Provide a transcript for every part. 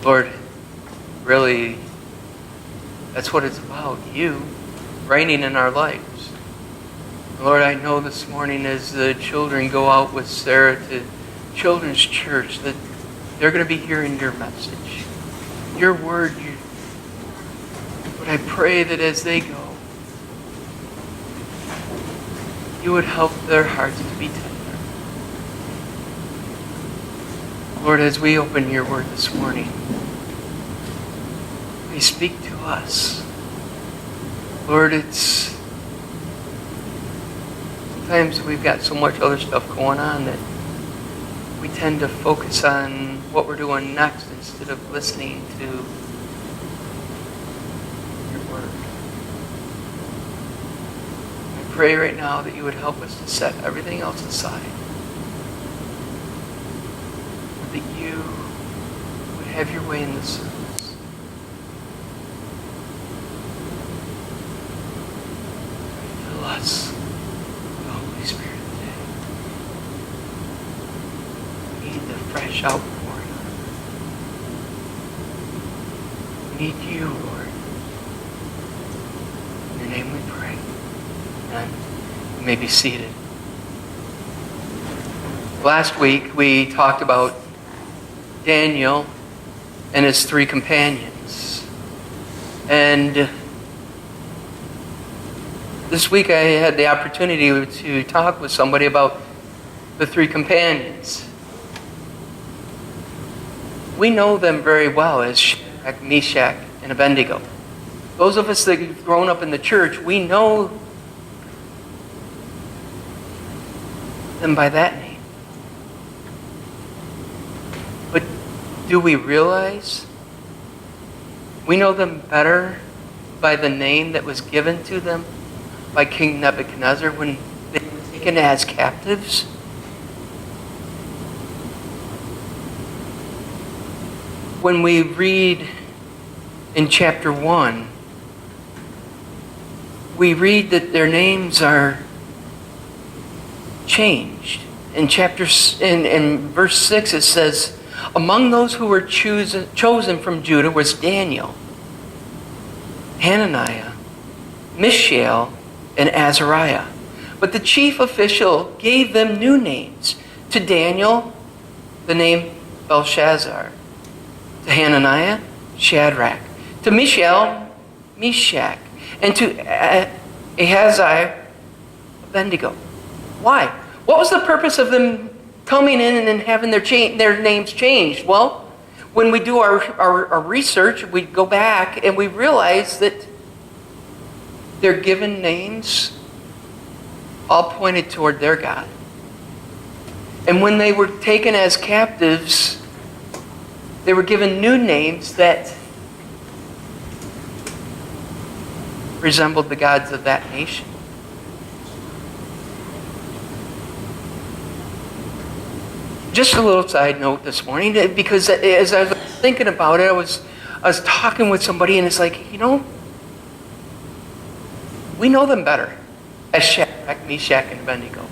Lord, really, that's what it's about. You reigning in our lives. Lord, I know this morning as the children go out with Sarah to children's church that they're going to be hearing your message, your word. But I pray that as they go, you would help their hearts to be tender. Lord, as we open your word this morning, please speak to us. Lord, sometimes we've got so much other stuff going on that we tend to focus on what we're doing next instead of listening to your word. I pray right now that you would help us to set everything else aside. That you would have your way in this service. Fill us with the Holy Spirit today. We need the fresh outpouring. We need you, Lord. In your name we pray. Amen. You may be seated. Last week we talked about Daniel and his 3 companions. And this week I had the opportunity to talk with somebody about the 3 companions. We know them very well as Shadrach, Meshach, and Abednego. Those of us that have grown up in the church, we know them by that name. But do we realize we know them better by the name that was given to them by King Nebuchadnezzar when they were taken as captives? When we read in chapter 1, we read that their names are changed. In verse 6 it says, among those who were chosen from Judah was Daniel, Hananiah, Mishael, and Azariah. But the chief official gave them new names. To Daniel, the name Belshazzar. To Hananiah, Shadrach. To Mishael, Meshach. And to Ahaziah, Abednego. Why? What was the purpose of them coming in and having their names changed? Well, when we do our research, we go back and we realize that their given names all pointed toward their God. And when they were taken as captives, they were given new names that resembled the gods of that nation. Just a little side note this morning, because as I was thinking about it, I was talking with somebody, and it's like, we know them better as Shadrach, Meshach, and Abednego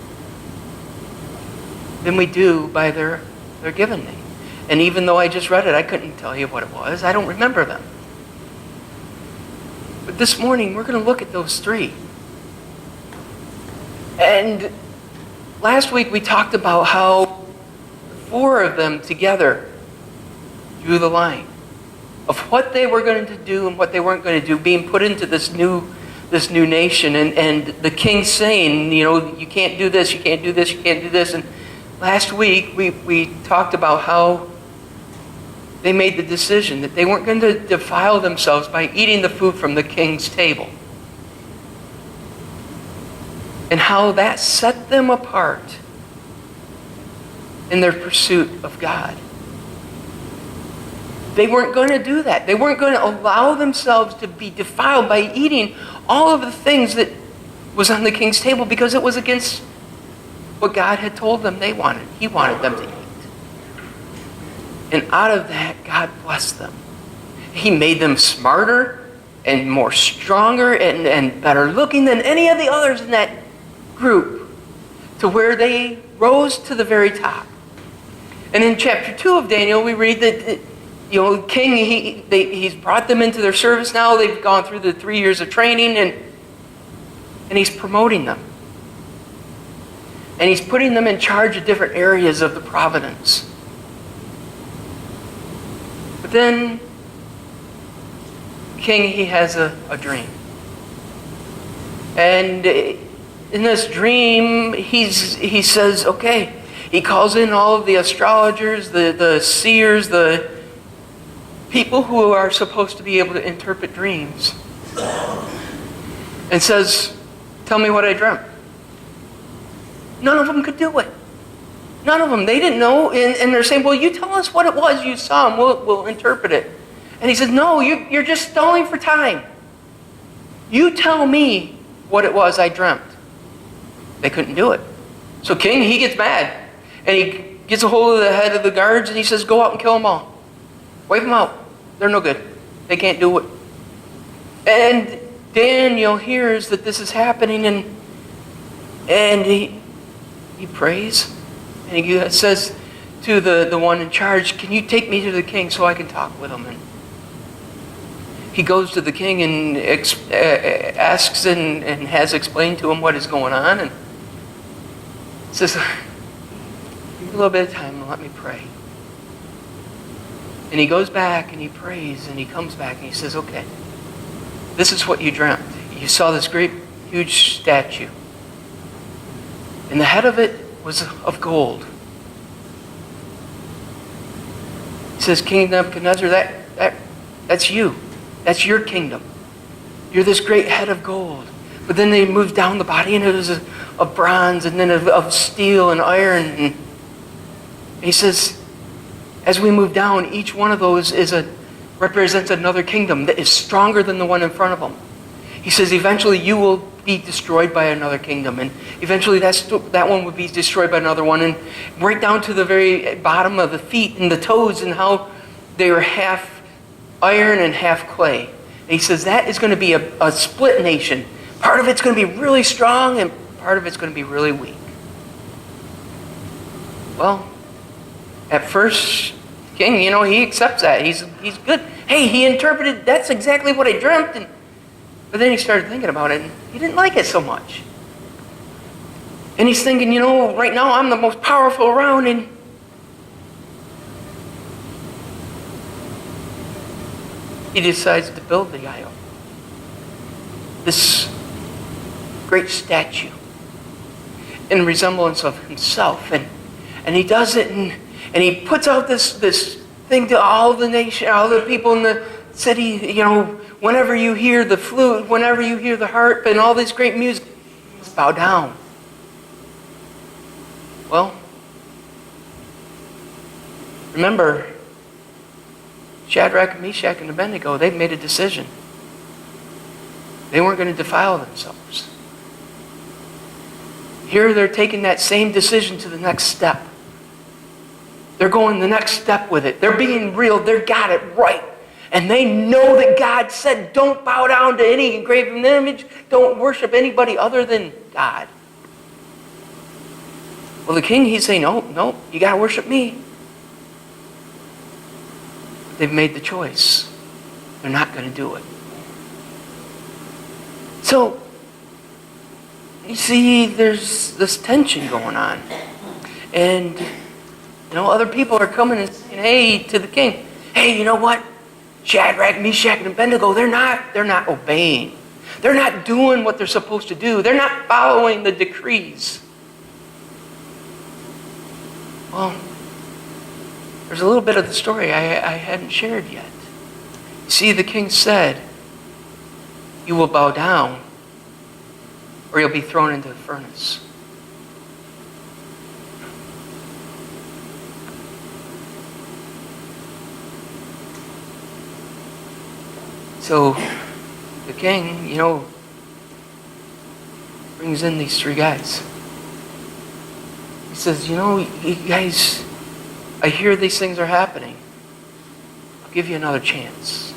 than we do by their given name. And even though I just read it, I couldn't tell you what it was. I don't remember them. But this morning, we're going to look at those 3. And last week, we talked about how 4 of them together drew the line of what they were going to do and what they weren't going to do, being put into this new nation, and the king saying, you can't do this, you can't do this, you can't do this. And last week we talked about how they made the decision that they weren't going to defile themselves by eating the food from the king's table, and how that set them apart in their pursuit of God. They weren't going to do that. They weren't going to allow themselves to be defiled by eating all of the things that was on the king's table, because it was against what God had told them they wanted. He wanted them to eat. And out of that, God blessed them. He made them smarter and more stronger and better looking than any of the others in that group, to where they rose to the very top. And in chapter 2 of Daniel, we read that king, he's brought them into their service now. They've gone through the 3 years of training, and he's promoting them. And he's putting them in charge of different areas of the providence. But then, king, he has a dream. And in this dream, he says, okay, he calls in all of the astrologers, the seers, the people who are supposed to be able to interpret dreams, and says, tell me what I dreamt. None of them could do it. None of them. They didn't know. And they're saying, well, you tell us what it was you saw and we'll interpret it. And he says, no, you're just stalling for time. You tell me what it was I dreamt. They couldn't do it. So king, he gets mad. And he gets a hold of the head of the guards and he says, go out and kill them all. Wipe them out. They're no good. They can't do it. And Daniel hears that this is happening, and he prays. And he says to the one in charge, can you take me to the king so I can talk with him? And he goes to the king and asks and has explained to him what is going on. And says, give me a little bit of time and let me pray. And he goes back and he prays and he comes back and he says, okay, this is what you dreamt. You saw this great, huge statue. And the head of it was of gold. He says, King Nebuchadnezzar, that's you. That's your kingdom. You're this great head of gold. But then they moved down the body and it was of bronze and then of steel and iron. And he says, as we move down, each one of those represents another kingdom that is stronger than the one in front of them. He says, eventually you will be destroyed by another kingdom. And eventually that one will be destroyed by another one. And right down to the very bottom of the feet and the toes and how they were half iron and half clay. And he says that is going to be a split nation. Part of it's going to be really strong and part of it's going to be really weak. Well, at first, king, he accepts that. He's good. Hey, he interpreted, that's exactly what I dreamt. But then he started thinking about it, and he didn't like it so much. And he's thinking, right now I'm the most powerful around, and he decides to build the idol. This great statue in resemblance of himself. And he does it, and he puts out this thing to all the nation, all the people in the city, whenever you hear the flute, whenever you hear the harp and all this great music, just bow down. Well, remember, Shadrach, Meshach, and Abednego, they've made a decision. They weren't going to defile themselves. Here they're taking that same decision to the next step. They're going the next step with it. They're being real. They've got it right. And they know that God said, don't bow down to any engraven image. Don't worship anybody other than God. Well, the king, he's saying, no, you got to worship me. They've made the choice. They're not going to do it. So, you see, there's this tension going on. And, other people are coming and saying, hey, to the king, hey, you know what? Shadrach, Meshach, and Abednego, they're not obeying. They're not doing what they're supposed to do. They're not following the decrees. Well, there's a little bit of the story I hadn't shared yet. You see, the king said, you will bow down or you'll be thrown into the furnace. So the king, brings in these three guys. He says, you guys, I hear these things are happening. I'll give you another chance.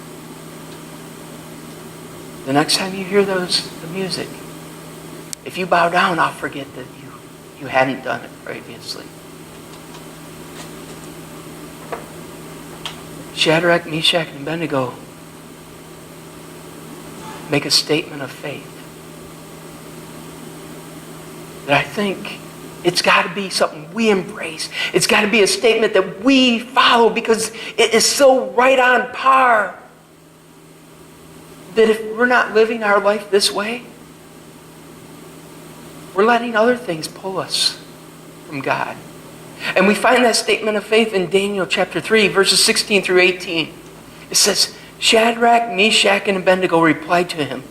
The next time you hear the music, if you bow down, I'll forget that you hadn't done it previously. Shadrach, Meshach, and Abednego make a statement of faith that I think it's got to be something we embrace. It's got to be a statement that we follow because it is so right on par that if we're not living our life this way, we're letting other things pull us from God. And we find that statement of faith in Daniel chapter 3, verses 16 through 18. It says, Shadrach, Meshach, and Abednego replied to him,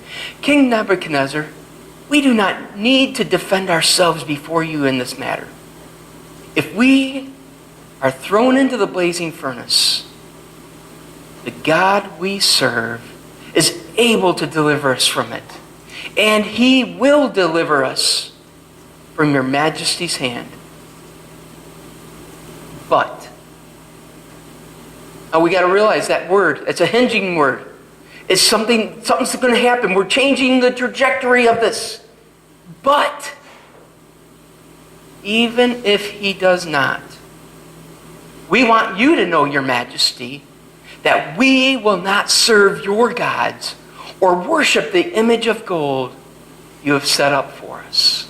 King Nebuchadnezzar, we do not need to defend ourselves before you in this matter. If we are thrown into the blazing furnace, the God we serve is able to deliver us from it. And he will deliver us from your majesty's hand. But, now we got to realize that word, it's a hinging word. It's something's going to happen. We're changing the trajectory of this. But, even if he does not, we want you to know, your majesty, that we will not serve your gods or worship the image of gold you have set up for us.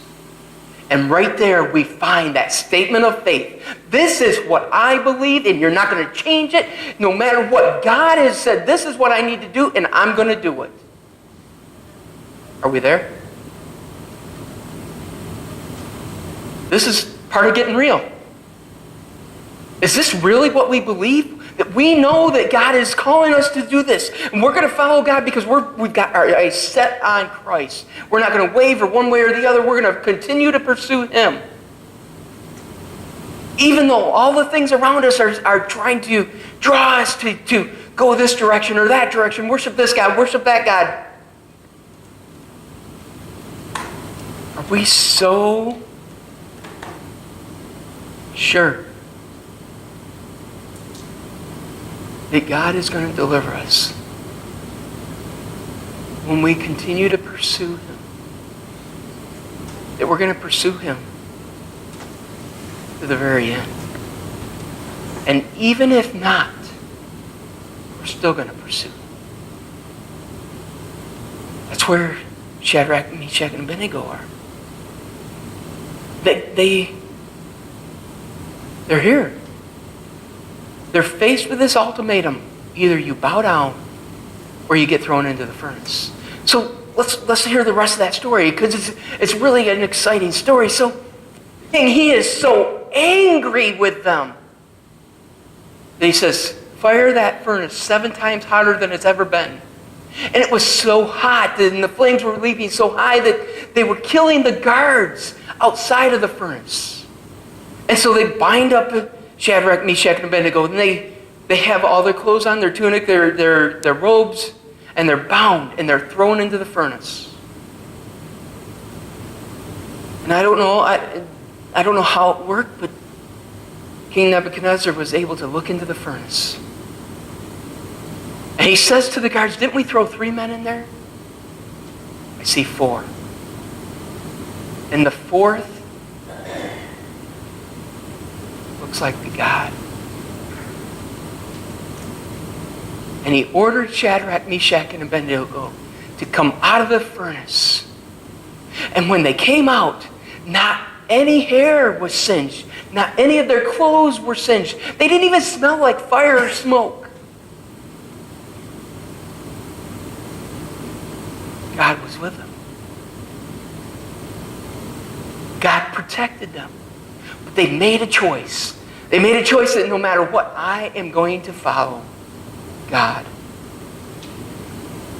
And right there we find that statement of faith. This is what I believe, and you're not going to change it. No matter what God has said, this is what I need to do, and I'm going to do it. Are we there? This is part of getting real. Is this really what we believe? That we know that God is calling us to do this. And we're going to follow God because we've got our eyes set on Christ. We're not going to waver one way or the other. We're going to continue to pursue Him. Even though all the things around us are trying to draw us to go this direction or that direction. Worship this God, worship that God. Are we so sure that God is going to deliver us when we continue to pursue Him? That we're going to pursue Him to the very end. And even if not, we're still going to pursue Him. That's where Shadrach, Meshach, and Abednego are. They're here. They're faced with this ultimatum. Either you bow down or you get thrown into the furnace. So let's hear the rest of that story because it's really an exciting story. So he is so angry with them that he says, fire that furnace 7 times hotter than it's ever been. And it was so hot and the flames were leaping so high that they were killing the guards outside of the furnace. And so they bind up Shadrach, Meshach, and Abednego, and they have all their clothes on, their tunic, their robes, and they're bound, and they're thrown into the furnace. And I don't know how it worked, but King Nebuchadnezzar was able to look into the furnace. And he says to the guards, didn't we throw 3 men in there? I see 4. And the 4th looks like the God. And he ordered Shadrach, Meshach, and Abednego to come out of the furnace. And when they came out, not any hair was singed. Not any of their clothes were singed. They didn't even smell like fire or smoke. God was with them. God protected them. But they made a choice. They made a choice that no matter what, I am going to follow God.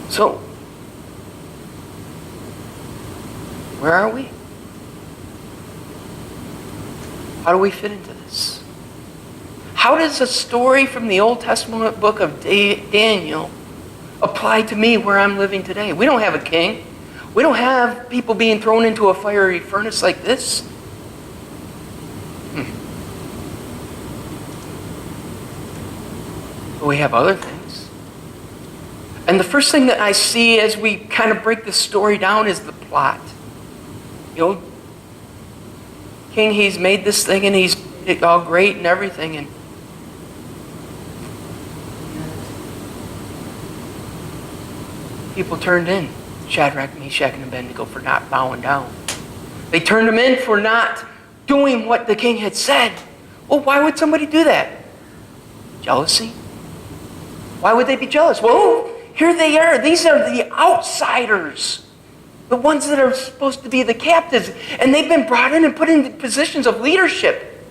So, where are we? How do we fit into this? How does a story from the Old Testament book of Daniel apply to me where I'm living today? We don't have a king. We don't have people being thrown into a fiery furnace like this. But we have other things. And the first thing that I see as we kind of break this story down is the plot. You know, King, he's made this thing and he's made it all great and everything. And People turned in Shadrach, Meshach, and Abednego for not bowing down. They turned them in for not doing what the king had said. Well, why would somebody do that? Jealousy? Why would they be jealous? Well, here they are. These are the outsiders. The ones that are supposed to be the captives. And they've been brought in and put in positions of leadership.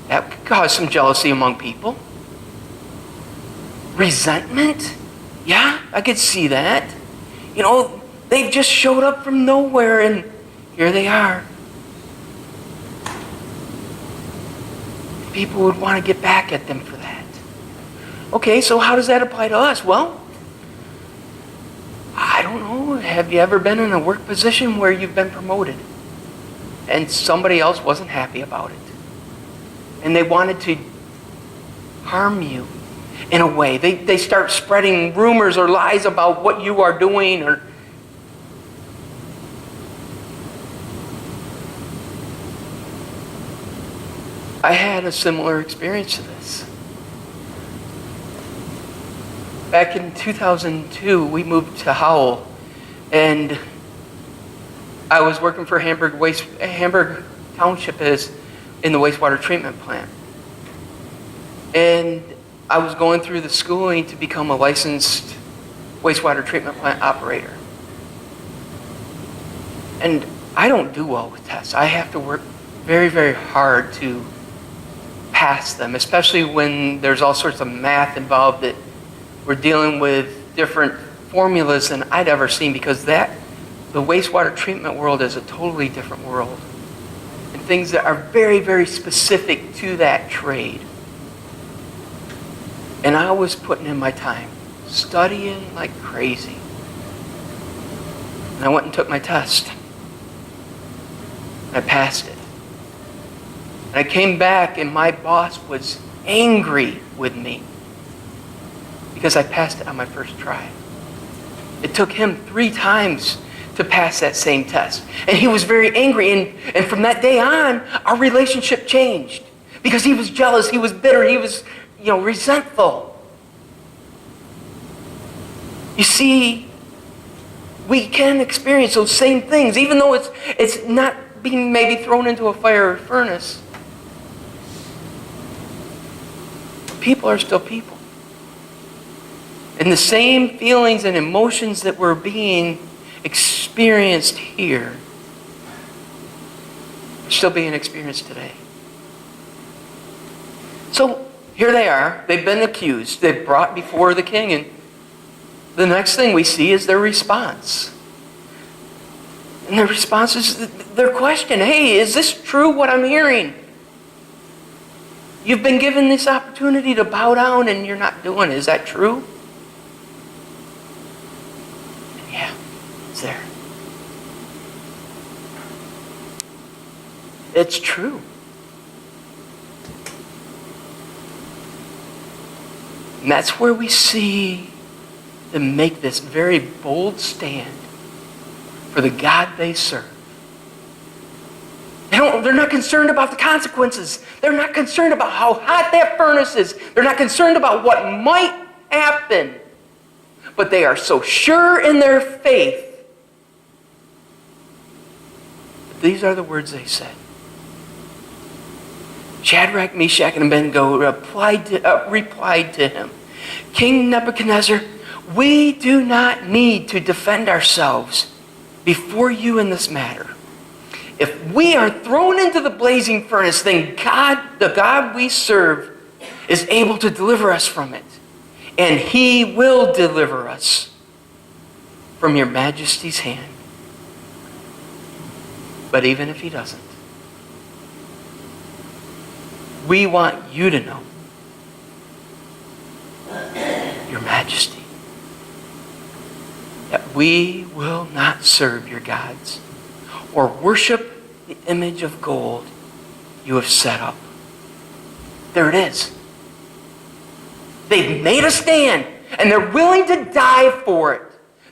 That could cause some jealousy among people. Resentment? Yeah, I could see that. You know, they've just showed up from nowhere and here they are. People would want to get back at them for that. Okay, so how does that apply to us? Well, I don't know. Have you ever been in a work position where you've been promoted and somebody else wasn't happy about it? And they wanted to harm you in a way. They start spreading rumors or lies about what you are doing. Or I had a similar experience to this. Back in 2002, we moved to Howell, and I was working for Hamburg Township in the wastewater treatment plant. And I was going through the schooling to become a licensed wastewater treatment plant operator. And I don't do well with tests. I have to work very, very hard to pass them, especially when there's all sorts of math involved that we're dealing with different formulas than I'd ever seen, because the wastewater treatment world is a totally different world. And things that are very, very specific to that trade. And I was putting in my time, studying like crazy. And I went and took my test. I passed it. And I came back and my boss was angry with me because I passed it on my first try. It took him 3 times to pass that same test. And he was very angry. And from that day on, our relationship changed. Because he was jealous, he was bitter, he was, resentful. You see, we can experience those same things, even though it's not being maybe thrown into a fire or furnace. People are still people. And the same feelings and emotions that were being experienced here are still being experienced today. So here they are. They've been accused. They've brought before the king. And the next thing we see is their response. And their response is their question. Hey, is this true what I'm hearing? You've been given this opportunity to bow down and you're not doing it. Is that true? And yeah, it's there. It's true. And that's where we see them make this very bold stand for the God they serve. They're not concerned about the consequences. They're not concerned about how hot that furnace is. They're not concerned about what might happen. But they are so sure in their faith. These are the words they said. Shadrach, Meshach, and Abednego replied to him, King Nebuchadnezzar, we do not need to defend ourselves before you in this matter. If we are thrown into the blazing furnace, then the God we serve, is able to deliver us from it. And he will deliver us from your majesty's hand. But even if he doesn't, we want you to know, your majesty, that we will not serve your gods or worship the image of gold you have set up. There it is. They've made a stand, and they're willing to die for it.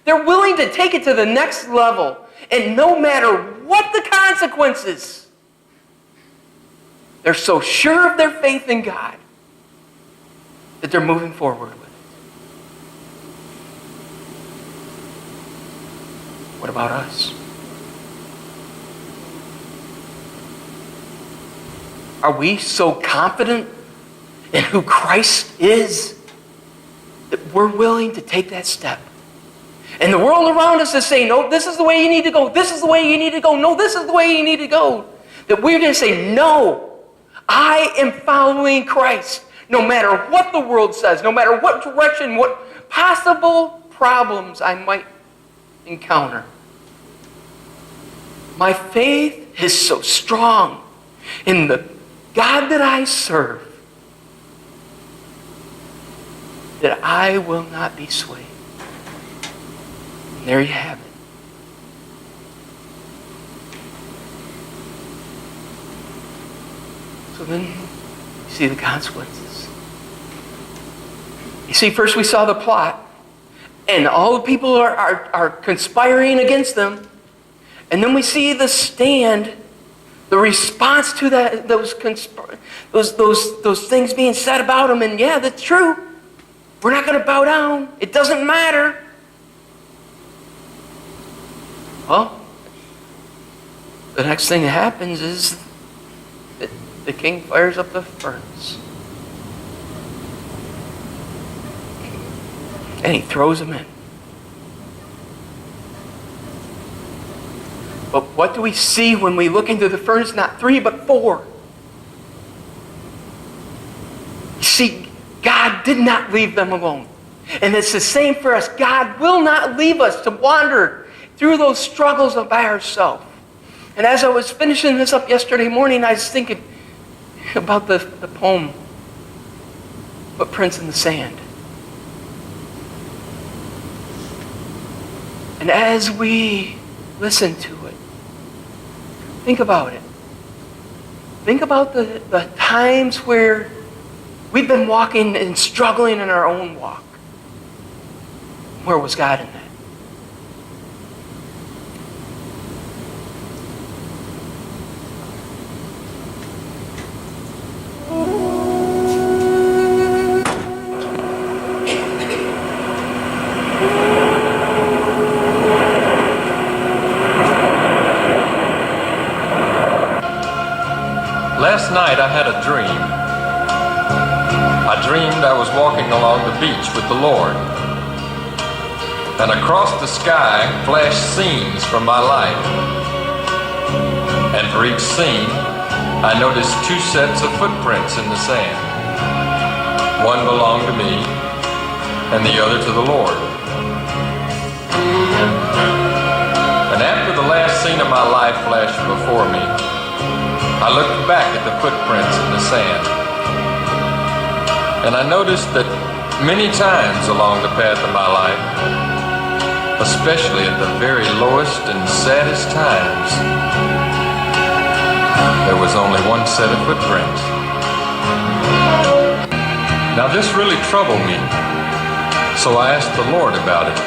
They're willing to take it to the next level, and no matter what the consequences, they're so sure of their faith in God that they're moving forward with What about us? Are we so confident in who Christ is that we're willing to take that step? And the world around us is saying, no, this is the way you need to go. This is the way you need to go. No, this is the way you need to go. That we're going to say, no, I am following Christ. No matter what the world says, no matter what direction, what possible problems I might encounter. My faith is so strong in the God that I serve that I will not be swayed. And there you have it. So then you see the consequences. You see, first we saw the plot, and all the people are conspiring against them. And then we see the stand, the response to that, those things being said about them. And yeah, that's true. We're not going to bow down. It doesn't matter. Well, the next thing that happens is that the king fires up the furnace. And he throws them in. But what do we see when we look into the furnace? Not 3, but 4. You see, God did not leave them alone. And it's the same for us. God will not leave us to wander through those struggles by ourselves. And as I was finishing this up yesterday morning, I was thinking about the poem, Footprints in the Sand. And as we listen to it, think about it. Think about the times where we've been walking and struggling in our own walk. Where was God in that? Last night I had a dream. I dreamed I was walking along the beach with the Lord, and across the sky flashed scenes from my life. And for each scene, I noticed 2 sets of footprints in the sand. One belonged to me, and the other to the Lord. And after the last scene of my life flashed before me, I looked back at the footprints in the sand, and I noticed that many times along the path of my life, especially at the very lowest and saddest times, there was only 1 set of footprints. Now this really troubled me, so I asked the Lord about it.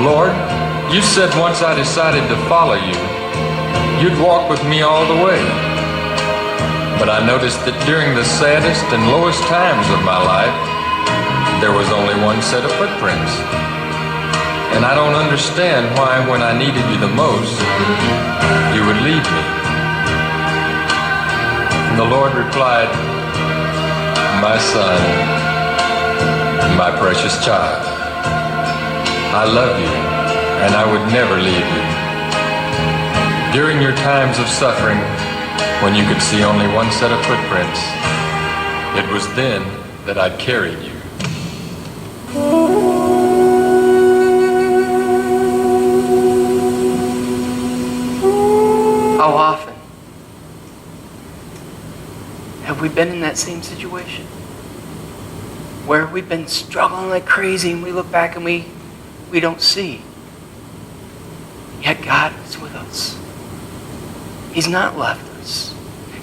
Lord, you said once I decided to follow you, you'd walk with me all the way. But I noticed that during the saddest and lowest times of my life, there was only 1 set of footprints. And I don't understand why when I needed you the most, you would leave me. And the Lord replied, my son, my precious child, I love you, and I would never leave you. During your times of suffering, when you could see only 1 set of footprints, it was then that I carried you. How often have we been in that same situation? Where we've been struggling like crazy and we look back and we don't see. Yet God is with us. He's not left us.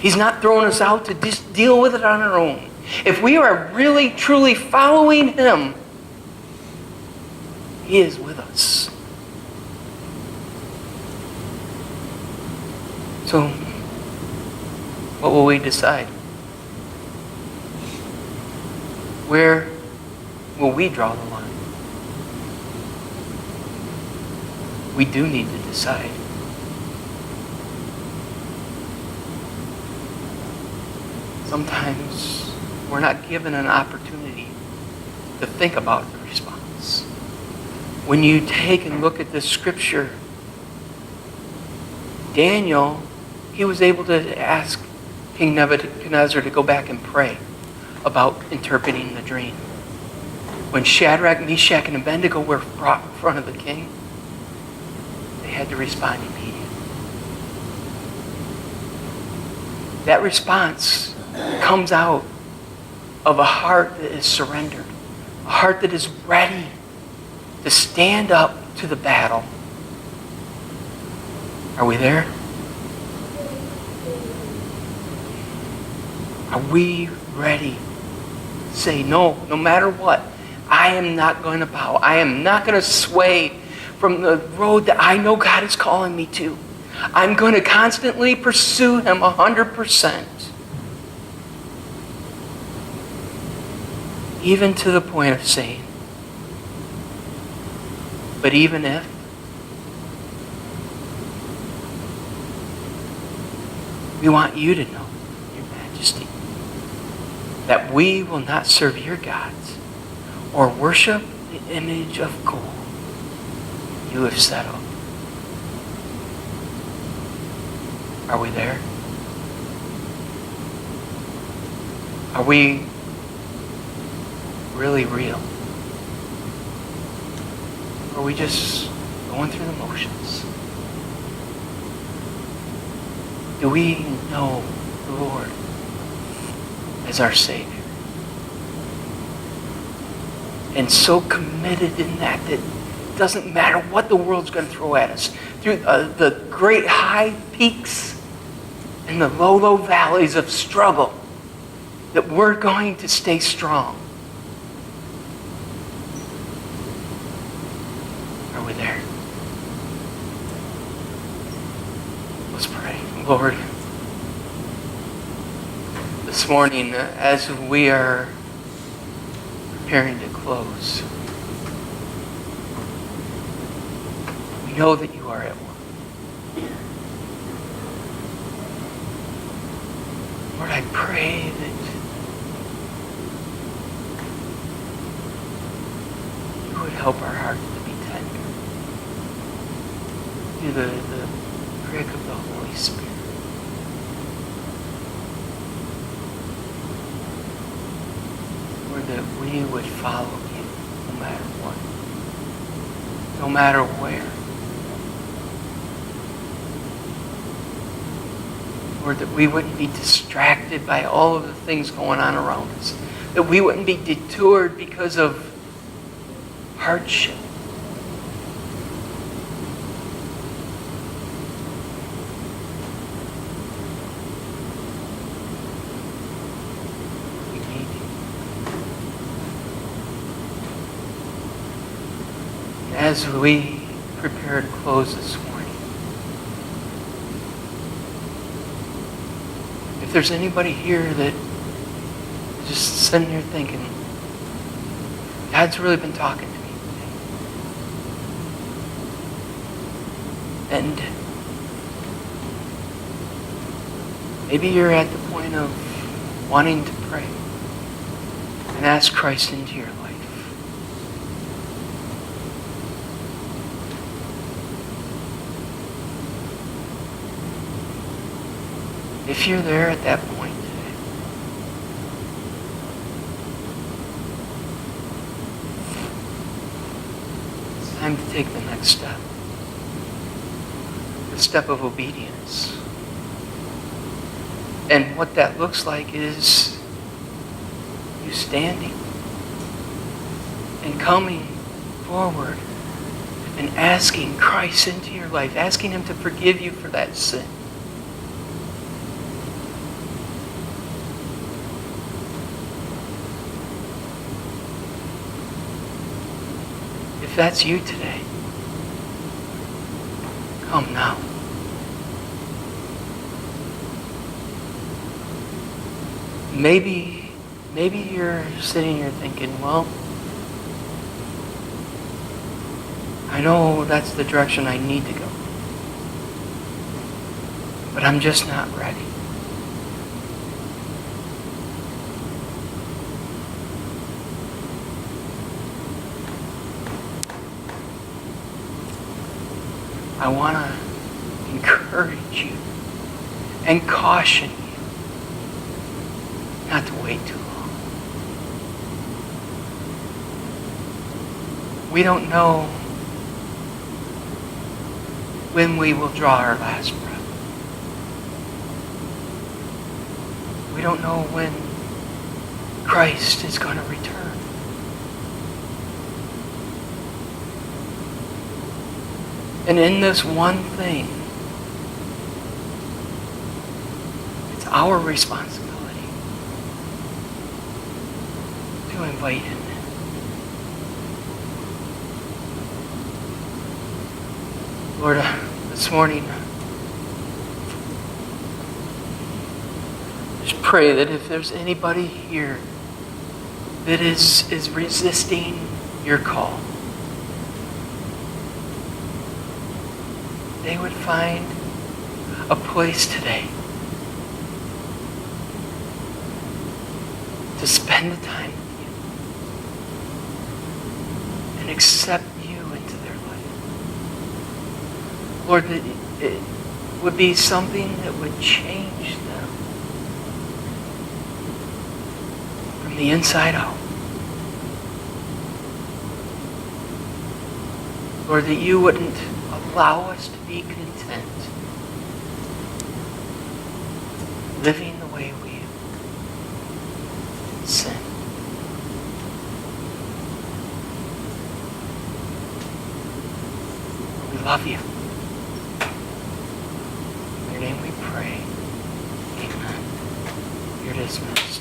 He's not thrown us out to just deal with it on our own. If we are really, truly following Him, He is with us. So, what will we decide? Where will we draw the line? we do need to decide. Sometimes we're not given an opportunity to think about the response. When you take and look at this scripture, Daniel, he was able to ask King Nebuchadnezzar to go back and pray about interpreting the dream. When Shadrach, Meshach, and Abednego were brought in front of the king, they had to respond immediately. That response comes out of a heart that is surrendered, a heart that is ready to stand up to the battle. Are we there? Are we ready to say, no matter what, I am not going to bow. I am not going to sway from the road that I know God is calling me to. I'm going to constantly pursue Him 100%. Even to the point of saying, but even if, we want you to know, Your Majesty, that we will not serve your gods or worship the image of gold you have set up. Are we there? Are we really real? Or are we just going through the motions? Do we know the Lord as our Savior? And so committed in that it doesn't matter what the world's going to throw at us. Through the great high peaks and the low valleys of struggle, that we're going to stay strong. Are we there? Let's pray. Lord, this morning, as we are preparing to close, we know that you are at work. Lord, I pray that you would help our hearts to be tender through the prick of the Holy Spirit. Lord, that we would follow you no matter what, no matter where. Lord, that we wouldn't be distracted by all of the things going on around us. That we wouldn't be detoured because of hardship. We need you. As we prepare to close this morning, if there's anybody here that is just sitting here thinking, God's really been talking to me today. And maybe you're at the point of wanting to pray and ask Christ into your life. If you're there at that point today, it's time to take the next step. The step of obedience. And what that looks like is you standing and coming forward and asking Christ into your life, asking Him to forgive you for that sin. If that's you today, come now. Maybe you're sitting here thinking, well, I know that's the direction I need to go. But I'm just not ready. I want to encourage you and caution you not to wait too long. We don't know when we will draw our last breath. We don't know when Christ is going to return. And in this one thing, it's our responsibility to invite him in. Lord, this morning, just pray that if there's anybody here that is resisting your call, they would find a place today to spend the time with you and accept you into their life. Lord, that it would be something that would change them from the inside out. Lord, that you wouldn't allow us to be content living the way we sin. We love you. In your name we pray. Amen. You're dismissed.